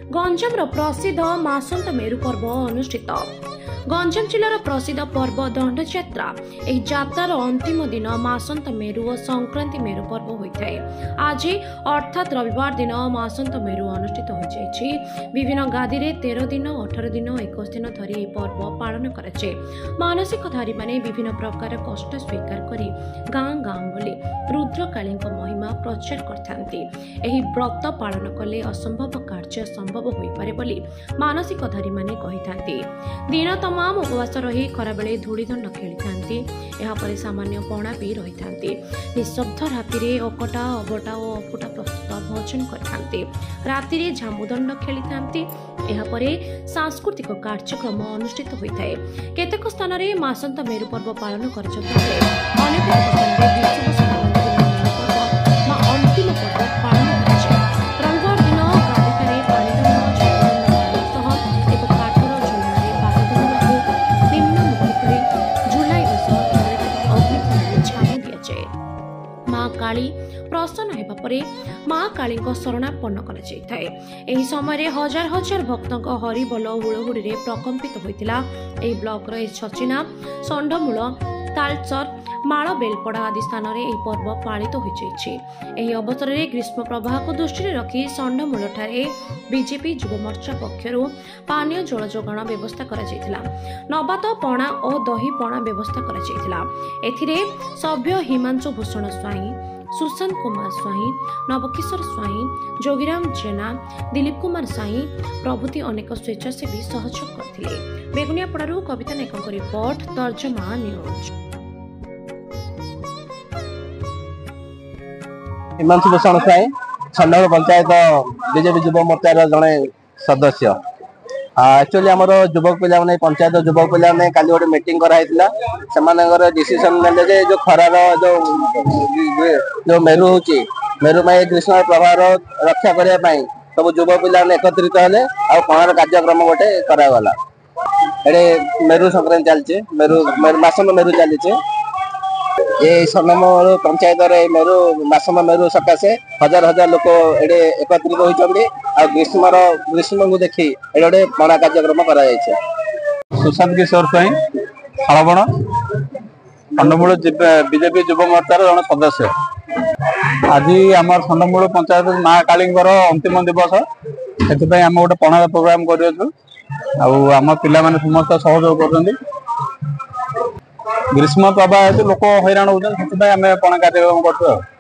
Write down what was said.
गंजाम प्रसिद्ध मासंत मेरु पर्व अनुष्ठित। गंजाम जिलार प्रसिद्ध पर्व दंड यात्रा। एही यात्रार अंतिम दिन मासंत मेरु और संक्रांति मेरु पर्व होता है। आज अर्थात रविवार दिन मासंत मेरु अनुष्ठित हो जाइछि। विभिन्न गादी रे 13 दिन 18 दिन 21 दिन धरी पर्व पालन कराए। मानसिकधारी माने विभिन्न प्रकार कष्ट स्वीकार करी गाँ गाँ बोली रुद्रकाली महिमा प्रचार करथांती। एही व्रत पालन कले असंभव कार्य संभव होई पारे बोली मानसिकधारी माने कहिथांती। दिन तमाम उपवास रही खराबेले धूलीदंड खेली था। सामान्य पणा पी रही था। निशब्द राति अकटा अबटा और अफुटा प्रस्तुत भोजन करते। राति झामुदंड खेली था। सांस्कृतिक कार्यक्रम अनुष्ठित होता है। केतेक स्थान में मासंत मेरु पर्व पालन कर अंतिम पर्व पालन रविवार दिन गाड़ी माँ काली प्रसन्न हेबा परे माँ काली शरणापन्न कर समय हजार हजार भक्तों हरिबोल हुड़हुड़ी प्रकम्पित होता। ब्लॉक छचिना षंडमूल तालचर माल बेलपड़ा आदि स्थान में पर्व पालित हो अवसर में ग्रीष्म प्रवाह को दृष्टि रखी षंडमूल बीजेपी युव मोर्चा पक्षर पानीय जल जोगाण व्यवस्था करा नबात पणा और दही पणा व्यवस्था करा सभ्य हिमांशु भूषण स्वाई सुशांत कुमार स्वाई नवकिशोर स्वाई जोगीराम जेना दिलीप कुमार साई प्रभृति अनेक स्वेच्छासेवी सहयोग करथिले। बेगुनियापड़ारू कविता नायकଙ୍କ रिपोर्ट तर्जमा न्यूज। हिमांशु भूषण स्वाई छंडमूल पंचायत बीजेपी युव मोर्चार जड़े सदस्य। एक्चुअली आमर युवक पिला माने पंचायत युवक पिला माने काली गोटे मीटिंग कराइला। से डिसीजन ने जो खरार जो मेरु होची मेरु में ग्रीष्म प्रभाव रक्षा करने सब युव पिला एकत्रित हेले आ पणार कार्यक्रम गोटे करागला। एडे मेरु संक्रांति चलचे मेरु मासम मेरु चलीचे। ये षंडमूल पंचायत मेरु मासम मेरु सकाशे हजार हजार लोक एडे एकत्रित होती। ग्रीष्म को देखी ये गोटे पणा कार्यक्रम करा। सुशांत किशोर स्वाई शालबण षंडमूल बीजेपी युव मोर्चार जन सदस्य। आज आम षंडमूल पंचायत माँ काली अंतिम दिवस से आम गोटे पणा प्रोग्राम कर आम पिला माने समस्त सहयोग कर। ग्रीष्म प्रवाह लोक हैरान होती पणा कार्यक्रम कर।